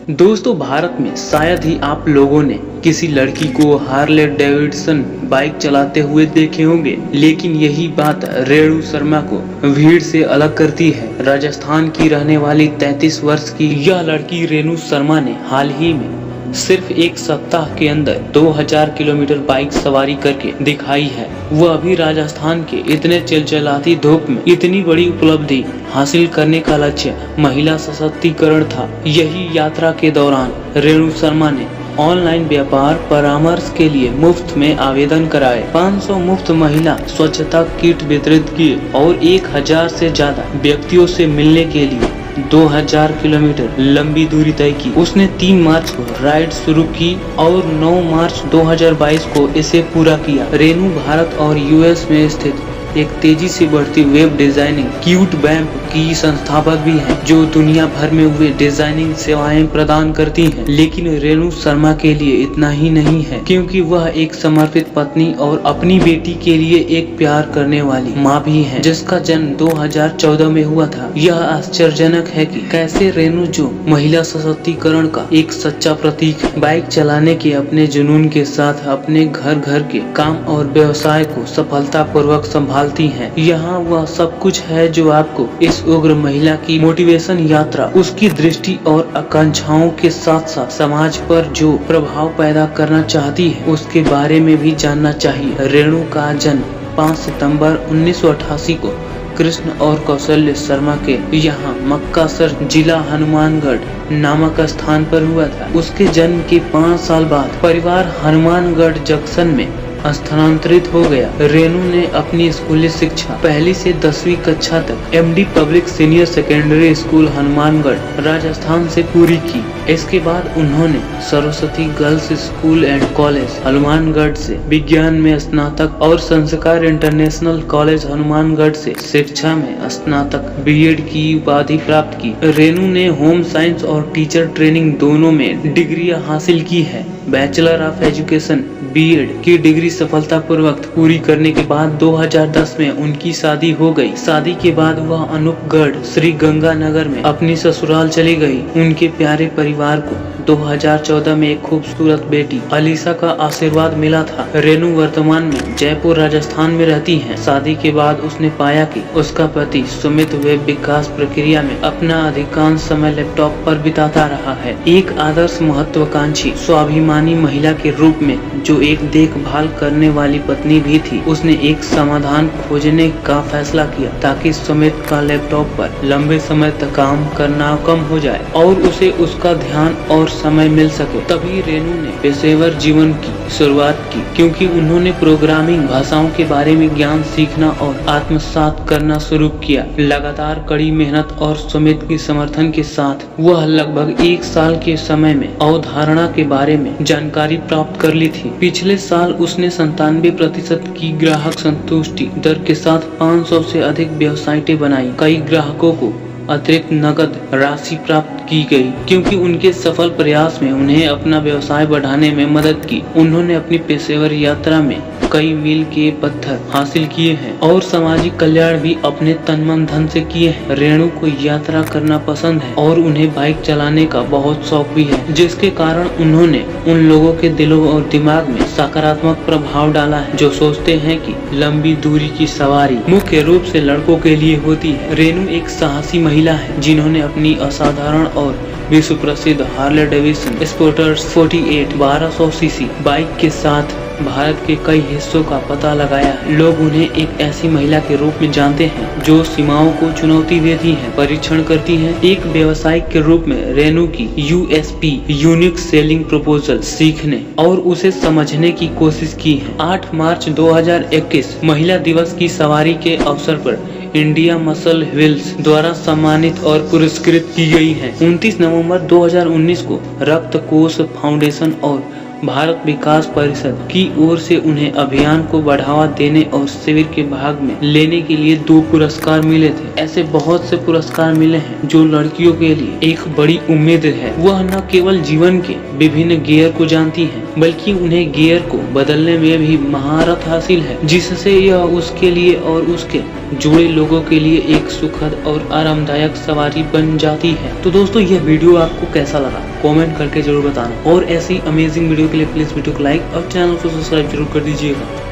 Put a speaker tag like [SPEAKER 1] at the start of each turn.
[SPEAKER 1] दोस्तों, भारत में शायद ही आप लोगों ने किसी लड़की को हार्ले डेविडसन बाइक चलाते हुए देखे होंगे, लेकिन यही बात रेणु शर्मा को भीड़ से अलग करती है। राजस्थान की रहने वाली 33 वर्ष की यह लड़की रेणु शर्मा ने हाल ही में सिर्फ एक सप्ताह के अंदर 2000 किलोमीटर बाइक सवारी करके दिखाई है। वह अभी राजस्थान के इतने चिलचिलाती धूप में इतनी बड़ी उपलब्धि हासिल करने का लक्ष्य महिला सशक्तिकरण था। यही यात्रा के दौरान रेणु शर्मा ने ऑनलाइन व्यापार परामर्श के लिए मुफ्त में आवेदन कराए, 500 मुफ्त महिला स्वच्छता किट वितरित किए और 1000 से ज्यादा व्यक्तियों से मिलने के लिए 2000 किलोमीटर लंबी दूरी तय की। उसने 3 मार्च को राइड शुरू की और 9 मार्च 2022 को इसे पूरा किया। रेणु भारत और यूएस में स्थित एक तेजी से बढ़ती वेब डिजाइनिंग क्यूट वैम्प की संस्थापक भी है, जो दुनिया भर में हुए डिजाइनिंग सेवाएं प्रदान करती हैं। लेकिन रेणु शर्मा के लिए इतना ही नहीं है, क्योंकि वह एक समर्पित पत्नी और अपनी बेटी के लिए एक प्यार करने वाली माँ भी है, जिसका जन्म 2014 में हुआ था। यह आश्चर्यजनक है कि कैसे रेणु, जो महिला सशक्तिकरण का एक सच्चा प्रतीक, बाइक चलाने के अपने जुनून के साथ अपने घर के काम और व्यवसाय को सफलता पूर्वक संभालती है। यहाँ वह सब कुछ है जो आपको इस उग्र महिला की मोटिवेशन यात्रा, उसकी दृष्टि और आकांक्षाओं के साथ साथ समाज पर जो प्रभाव पैदा करना चाहती है उसके बारे में भी जानना चाहिए। रेणु का जन्म 5 सितंबर 1988 को कृष्ण और कौशल्य शर्मा के यहाँ मक्कासर, जिला हनुमानगढ़ नामक स्थान पर हुआ था। उसके जन्म के 5 साल बाद परिवार हनुमानगढ़ जंक्शन में स्थानांतरित हो गया। रेणु ने अपनी स्कूली शिक्षा 1ली से 10वीं कक्षा तक MD public senior secondary school Hanumangarh Rajasthan से पूरी की। इसके बाद उन्होंने Saraswati girls school and college Hanumangarh से विज्ञान में स्नातक और संस्कार इंटरनेशनल कॉलेज हनुमानगढ़ से शिक्षा में स्नातक बीएड की उपाधि प्राप्त की। रेणु ने होम साइंस और टीचर ट्रेनिंग दोनों में डिग्रियां हासिल की है। बैचलर ऑफ एजुकेशन बीएड की डिग्री सफलतापूर्वक पूरी करने के बाद 2010 में उनकी शादी हो गई। शादी के बाद वह अनूपगढ़ श्री गंगानगर में अपनी ससुराल चली गई। उनके प्यारे परिवार को 2014 में एक खूबसूरत बेटी अलीसा का आशीर्वाद मिला था। रेणु वर्तमान में जयपुर राजस्थान में रहती हैं। शादी के बाद उसने पाया कि उसका पति सुमित वेब विकास प्रक्रिया में अपना अधिकांश समय लैपटॉप पर बिताता रहा है। एक आदर्श महत्वाकांक्षी स्वाभिमानी महिला के रूप में जो एक देखभाल करने वाली पत्नी भी थी, उसने एक समाधान खोजने का फैसला किया ताकि सुमित का लैपटॉप पर लंबे समय तक काम करना कम हो जाए और उसे उसका ध्यान और समय मिल सके। तभी रेणु ने पेशेवर जीवन की शुरुआत की, क्योंकि उन्होंने प्रोग्रामिंग भाषाओं के बारे में ज्ञान सीखना और आत्मसात करना शुरू किया। लगातार कड़ी मेहनत और सुमित के समर्थन के साथ वह लगभग 1 साल के समय में अवधारणा के बारे में जानकारी प्राप्त कर ली थी। पिछले साल उसने 97% की ग्राहक संतुष्टि दर के साथ 500 से अधिक वेबसाइटें बनाई। कई ग्राहकों को अतिरिक्त नकद राशि प्राप्त की गई, क्योंकि उनके सफल प्रयास में उन्हें अपना व्यवसाय बढ़ाने में मदद की। उन्होंने अपनी पेशेवर यात्रा में कई मील के पत्थर हासिल किए हैं और सामाजिक कल्याण भी अपने तन मन धन से किए हैं। रेणु को यात्रा करना पसंद है और उन्हें बाइक चलाने का बहुत शौक भी है, जिसके कारण उन्होंने उन लोगों के दिलों और दिमाग में सकारात्मक प्रभाव डाला है जो सोचते हैं कि लंबी दूरी की सवारी मुख्य रूप से लड़कों के लिए होती है। रेणु एक साहसी महिला है जिन्होंने अपनी असाधारण और विश्व प्रसिद्ध Harley Davidson Sportster 48 1200 cc bike के साथ भारत के कई हिस्सों का पता लगाया है। लोग उन्हें एक ऐसी महिला के रूप में जानते हैं जो सीमाओं को चुनौती देती है, परीक्षण करती है। एक व्यवसायिक के रूप में रेणु की यूएसपी यूनिक सेलिंग प्रपोजल सीखने और उसे समझने की कोशिश की है। 8 मार्च 2021 महिला दिवस की सवारी के अवसर पर इंडिया मसल व्हील्स द्वारा सम्मानित और पुरस्कृत की गई है। 29 नवंबर 2019 को रक्त कोष फाउंडेशन और भारत विकास परिषद की ओर से उन्हें अभियान को बढ़ावा देने और शिविर के भाग में लेने के लिए 2 पुरस्कार मिले थे। ऐसे बहुत से पुरस्कार मिले हैं जो लड़कियों के लिए एक बड़ी उम्मीद है। वह न केवल जीवन के विभिन्न गियर को जानती हैं, बल्कि उन्हें गियर को बदलने में भी महारत हासिल है, जिससे यह उसके लिए और उसके जुड़े लोगों के लिए एक सुखद और आरामदायक सवारी बन जाती है। तो दोस्तों, यह वीडियो आपको कैसा लगा कमेंट करके जरूर बताना, और ऐसी अमेजिंग वीडियो के लिए प्लीज वीडियो को लाइक और चैनल को सब्सक्राइब जरूर कर दीजिएगा।